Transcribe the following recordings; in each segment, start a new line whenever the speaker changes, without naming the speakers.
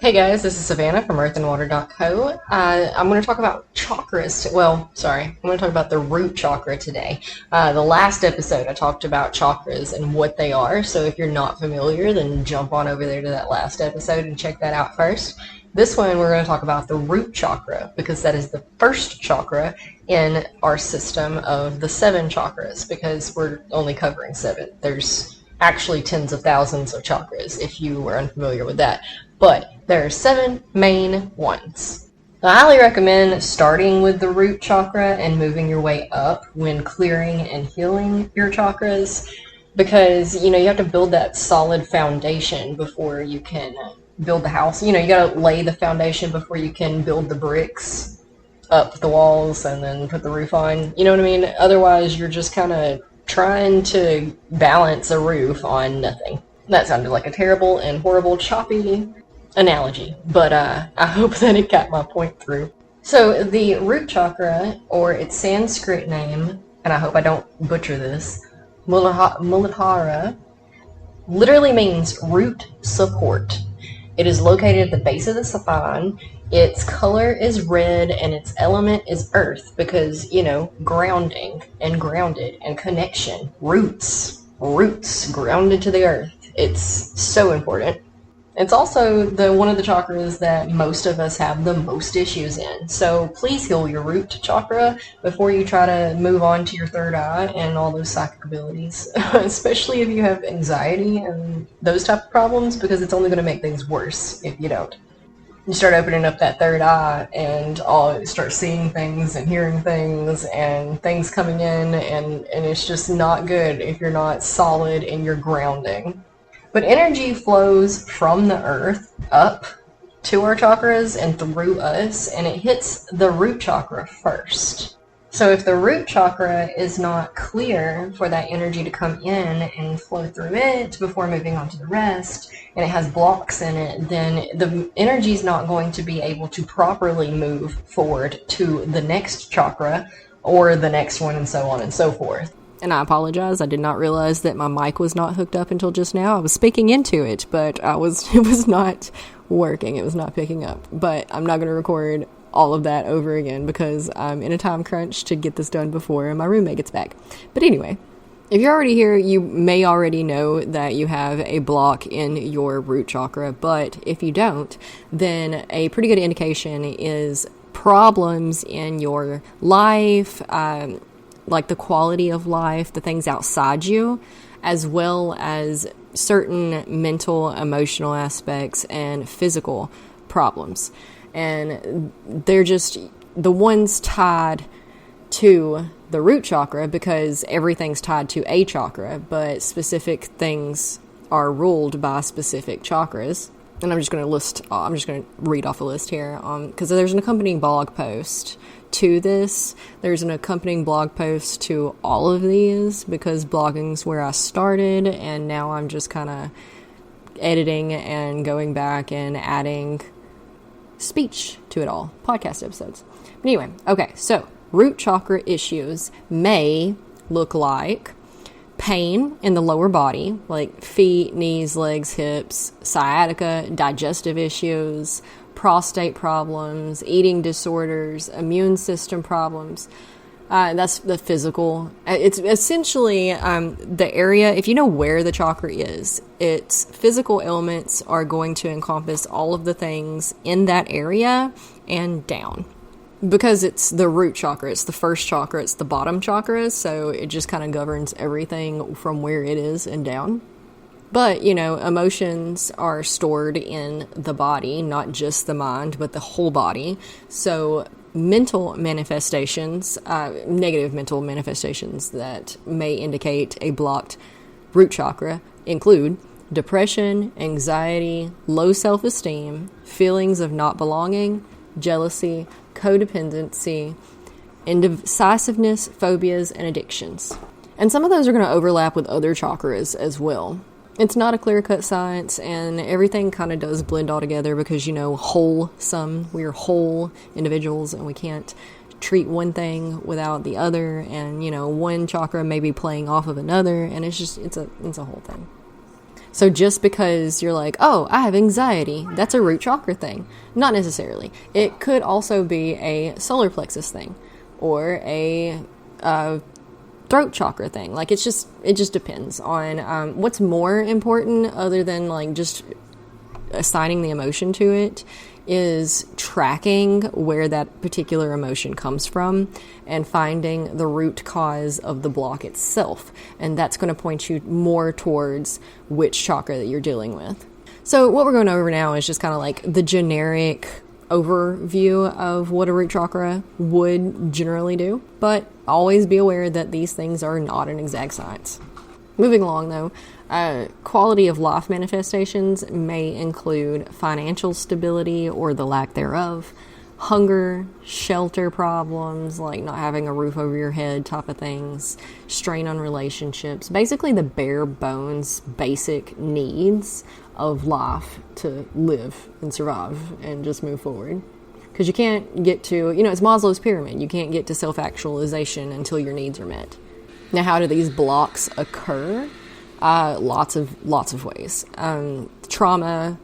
Hey guys, this is Savannah from earthandwater.co. I'm going to talk about chakras. I'm going to talk about the root chakra today. The last episode I talked about chakras and what they are, so if you're not familiar, then jump on over there to that last episode and check that out first. This one we're going to talk about the root chakra because that is the first chakra in our system of the 7 chakras because we're only covering 7. There's actually tens of thousands of chakras if you were unfamiliar with that. But there are 7 main ones. I highly recommend starting with the root chakra and moving your way up when clearing and healing your chakras because, you have to build that solid foundation before you can build the house. You gotta lay the foundation before you can build the bricks up the walls and then put the roof on. You know what I mean? Otherwise, you're just kind of trying to balance a roof on nothing. That sounded like a terrible and horrible choppy analogy, but I hope that it got my point through. So the root chakra, or its Sanskrit name, and I hope I don't butcher this, Muladhara, literally means root support. It is located at the base of the spine. Its color is red and its element is earth because, grounding and grounded and connection, roots, grounded to the earth. It's so important. It's also one of the chakras that most of us have the most issues in. So please heal your root chakra before you try to move on to your third eye and all those psychic abilities, especially if you have anxiety and those type of problems, because it's only going to make things worse if you don't. You start opening up that third eye and start seeing things and hearing things and things coming in, and it's just not good if you're not solid in your grounding. But energy flows from the earth up to our chakras and through us, and it hits the root chakra first. So if the root chakra is not clear for that energy to come in and flow through it before moving on to the rest, and it has blocks in it, then the energy is not going to be able to properly move forward to the next chakra or the next one, and so on and so forth.
And I apologize. I did not realize that my mic was not hooked up until just now. I was speaking into it, but it was not working. It was not picking up. But I'm not going to record all of that over again because I'm in a time crunch to get this done before my roommate gets back. But anyway, if you're already here, you may already know that you have a block in your root chakra. But if you don't, then a pretty good indication is problems in your life, like the quality of life, the things outside you, as well as certain mental, emotional aspects and physical problems. And they're just the ones tied to the root chakra because everything's tied to a chakra, but specific things are ruled by specific chakras. And I'm just going to read off a list here because there's an accompanying blog post to this. There's an accompanying blog post to all of these because blogging's where I started, and now I'm just kind of editing and going back and adding speech to it all, podcast episodes. But anyway, okay, so root chakra issues may look like pain in the lower body, like feet, knees, legs, hips, sciatica, digestive issues, prostate problems, eating disorders, immune system problems. That's the physical. It's essentially the area, if you know where the chakra is, its physical elements are going to encompass all of the things in that area and down. Because it's the root chakra, it's the first chakra, it's the bottom chakra, so it just kind of governs everything from where it is and down. But, emotions are stored in the body, not just the mind, but the whole body. So mental manifestations, negative mental manifestations that may indicate a blocked root chakra include depression, anxiety, low self-esteem, feelings of not belonging, jealousy, codependency, indecisiveness, phobias, and addictions. And some of those are going to overlap with other chakras as well. It's not a clear-cut science, and everything kind of does blend all together because, wholesome. We are whole individuals, and we can't treat one thing without the other, and, one chakra may be playing off of another, and it's a whole thing. So just because you're like, oh, I have anxiety, that's a root chakra thing. Not necessarily. It could also be a solar plexus thing or a throat chakra thing. Like it just depends on what's more important other than like just assigning the emotion to it is tracking where that particular emotion comes from and finding the root cause of the block itself. And that's going to point you more towards which chakra that you're dealing with. So what we're going over now is just kind of like the generic overview of what a root chakra would generally do, but always be aware that these things are not an exact science. Moving along though, quality of life manifestations may include financial stability or the lack thereof, hunger, shelter problems, like not having a roof over your head type of things, strain on relationships, basically the bare bones basic needs of life to live and survive and just move forward. Because you can't get to, it's Maslow's pyramid. You can't get to self-actualization until your needs are met. Now, how do these blocks occur? Lots of ways. Trauma,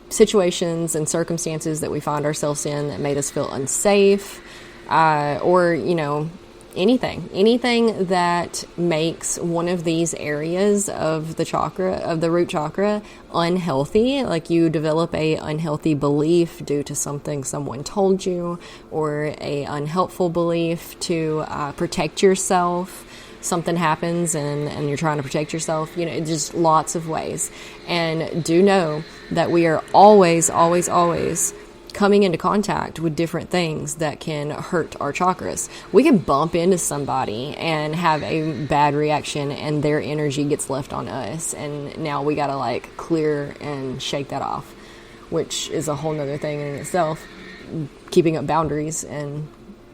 situations and circumstances that we find ourselves in that made us feel unsafe, or anything that makes one of these areas of the root chakra unhealthy. Like you develop a unhealthy belief due to something someone told you, or a unhelpful belief to protect yourself. Something happens and you're trying to protect yourself, just lots of ways. And do know that we are always coming into contact with different things that can hurt our chakras. We can bump into somebody and have a bad reaction and their energy gets left on us. And now we got to clear and shake that off, which is a whole nother thing in itself, keeping up boundaries and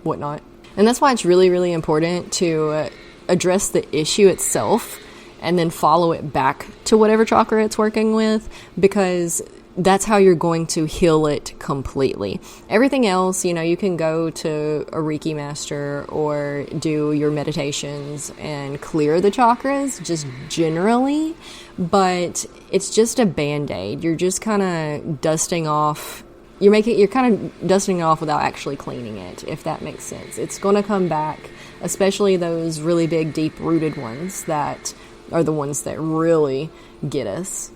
whatnot. And that's why it's really, really important to address the issue itself and then follow it back to whatever chakra it's working with, because that's how you're going to heal it completely. Everything else, you can go to a Reiki master or do your meditations and clear the chakras just generally, but it's just a band-aid. You're just kind of dusting off. You're kind of dusting it off without actually cleaning it, if that makes sense. It's going to come back, especially those really big, deep-rooted ones that are the ones that really get us.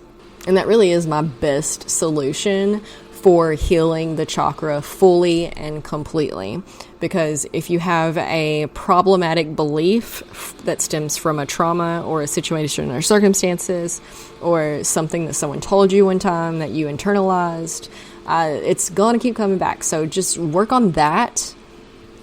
And that really is my best solution for healing the chakra fully and completely. Because if you have a problematic belief that stems from a trauma or a situation or circumstances or something that someone told you one time that you internalized, it's going to keep coming back. So just work on that.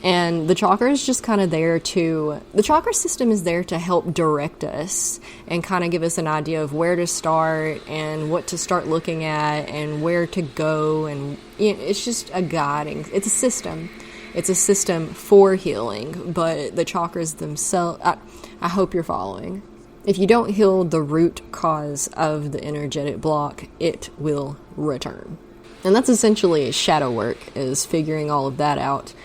And the chakra is just kind of the chakra system is there to help direct us and kind of give us an idea of where to start and what to start looking at and where to go. And it's just a guiding, it's a system. It's a system for healing, but the chakras themselves, I hope you're following. If you don't heal the root cause of the energetic block, it will return. And that's essentially shadow work, is figuring all of that out.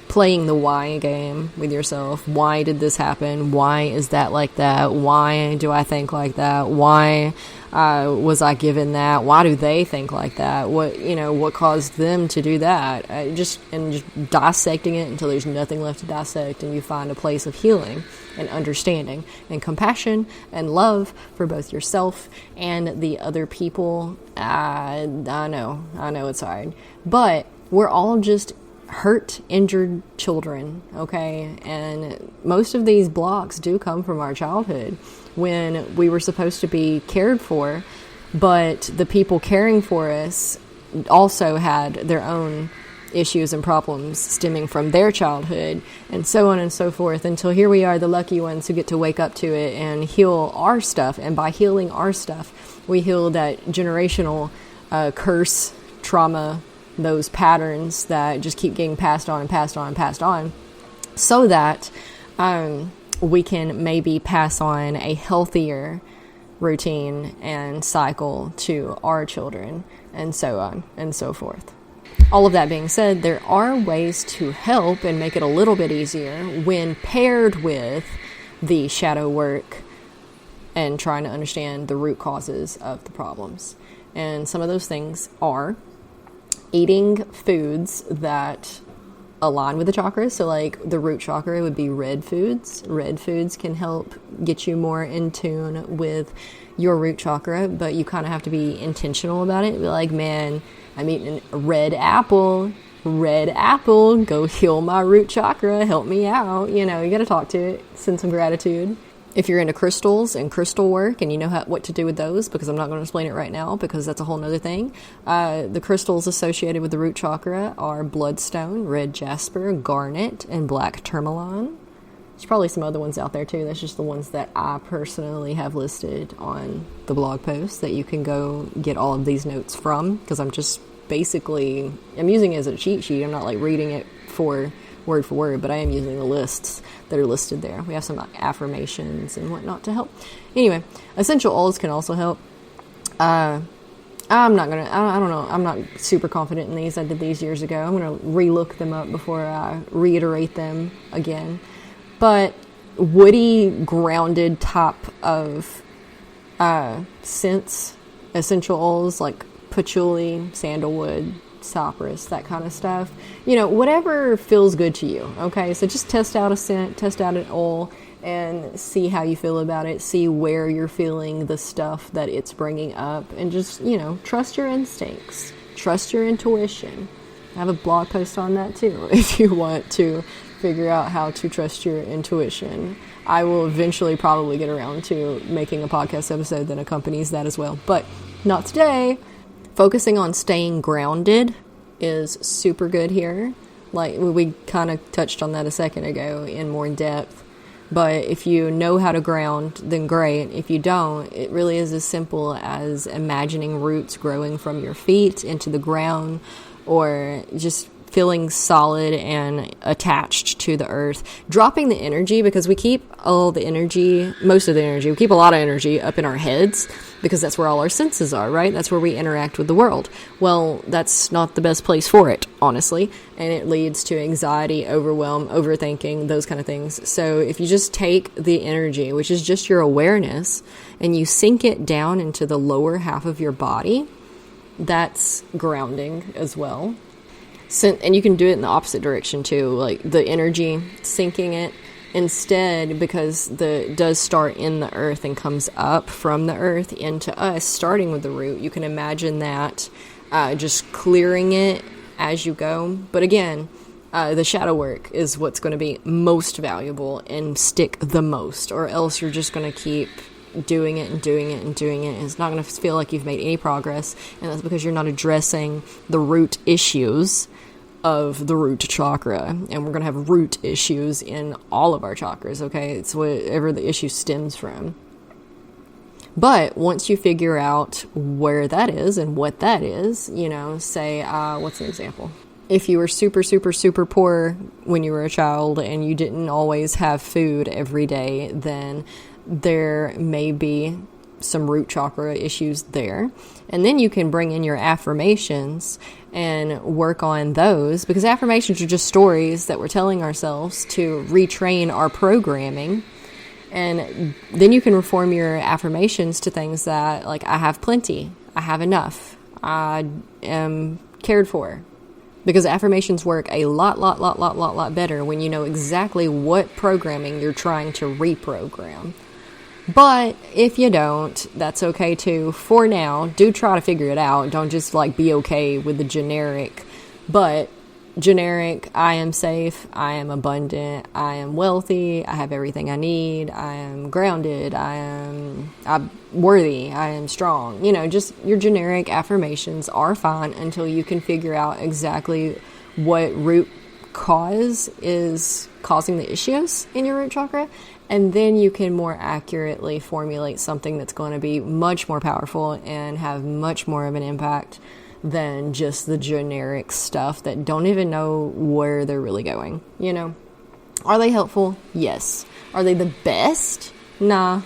Playing the why game with yourself. Why did this happen? Why is that like that? Why do I think like that? Why was I given that? Why do they think like that? What caused them to do that? Just dissecting it until there's nothing left to dissect, and you find a place of healing and understanding and compassion and love for both yourself and the other people. I know it's hard, but we're all just hurt, injured children, okay? And most of these blocks do come from our childhood when we were supposed to be cared for, but the people caring for us also had their own issues and problems stemming from their childhood, and so on and so forth, until here we are, the lucky ones who get to wake up to it and heal our stuff. And by healing our stuff, we heal that generational curse, trauma, those patterns that just keep getting passed on and passed on and passed on, so that we can maybe pass on a healthier routine and cycle to our children, and so on and so forth. All of that being said, there are ways to help and make it a little bit easier when paired with the shadow work and trying to understand the root causes of the problems. And some of those things are eating foods that align with the chakras. So like the root chakra would be red foods. Red foods can help get you more in tune with your root chakra, but you kind of have to be intentional about it. Be like, man, I'm eating a red apple, go heal my root chakra, help me out. You know, you got to talk to it, send some gratitude. If you're into crystals and crystal work and you know what to do with those, because I'm not going to explain it right now because that's a whole nother thing. The crystals associated with the root chakra are bloodstone, red jasper, garnet, and black tourmaline. There's probably some other ones out there too. That's just the ones that I personally have listed on the blog post that you can go get all of these notes from, because I'm using it as a cheat sheet. I'm not like reading it for word, but I am using the lists that are listed there. We have some affirmations and whatnot to help. Anyway, essential oils can also help. I don't know. I'm not super confident in these. I did these years ago. I'm going to re-look them up before I reiterate them again. But woody, grounded type of scents, essential oils like patchouli, sandalwood, cypress, that kind of stuff. You know, whatever feels good to you. Okay, so just test out a scent, test out an oil, and see how you feel about it. See where you're feeling the stuff that it's bringing up, and just, you know, trust your instincts, trust your intuition. I have a blog post on that too if you want to figure out how to trust your intuition. I will eventually probably get around to making a podcast episode that accompanies that as well, but not today. Focusing on staying grounded is super good here. Like we kind of touched on that a second ago in more depth. But if you know how to ground, then great. If you don't, it really is as simple as imagining roots growing from your feet into the ground, or just feeling solid and attached to the earth. Dropping the energy, because we keep most of the energy, we keep a lot of energy up in our heads, because that's where all our senses are, right? That's where we interact with the world. Well, that's not the best place for it, honestly. And it leads to anxiety, overwhelm, overthinking, those kind of things. So if you just take the energy, which is just your awareness, and you sink it down into the lower half of your body, that's grounding as well. And you can do it in the opposite direction too, like the energy, sinking it instead, because it does start in the earth and comes up from the earth into us, starting with the root. You can imagine that just clearing it as you go. But again, the shadow work is what's going to be most valuable and stick the most, or else you're just going to keep doing it and doing it and doing it, and it's not going to feel like you've made any progress. And that's because you're not addressing the root issues of the root chakra. And we're going to have root issues in all of our chakras, okay? It's whatever the issue stems from. But once you figure out where that is and what that is, you know, say, what's an example? If you were super, super, super poor when you were a child and you didn't always have food every day, then there may be some root chakra issues there. And then you can bring in your affirmations and work on those, because affirmations are just stories that we're telling ourselves to retrain our programming. And then you can reform your affirmations to things that, like, I have plenty, I have enough, I am cared for. Because affirmations work a lot better when you know exactly what programming you're trying to reprogram. But if you don't, that's okay too. For now, do try to figure it out. Don't just be okay with the generic. But generic, I am safe, I am abundant, I am wealthy, I have everything I need, I am grounded, I'm worthy, I am strong. You know, just your generic affirmations are fine until you can figure out exactly what root cause is causing the issues in your root chakra. And then you can more accurately formulate something that's going to be much more powerful and have much more of an impact than just the generic stuff that don't even know where they're really going. You know, are they helpful? Yes. Are they the best? Nah,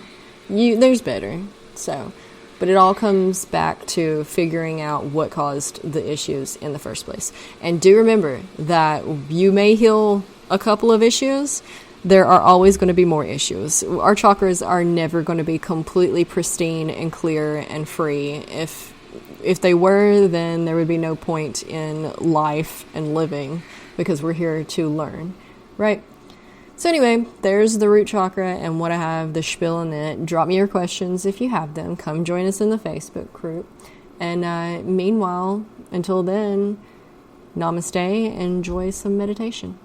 there's better. So, but it all comes back to figuring out what caused the issues in the first place. And do remember that you may heal a couple of issues, there are always going to be more issues. Our chakras are never going to be completely pristine and clear and free. If they were, then there would be no point in life and living, because we're here to learn, right? So anyway, there's the root chakra and what I have, the spiel on it. Drop me your questions if you have them. Come join us in the Facebook group. And meanwhile, until then, namaste, enjoy some meditation.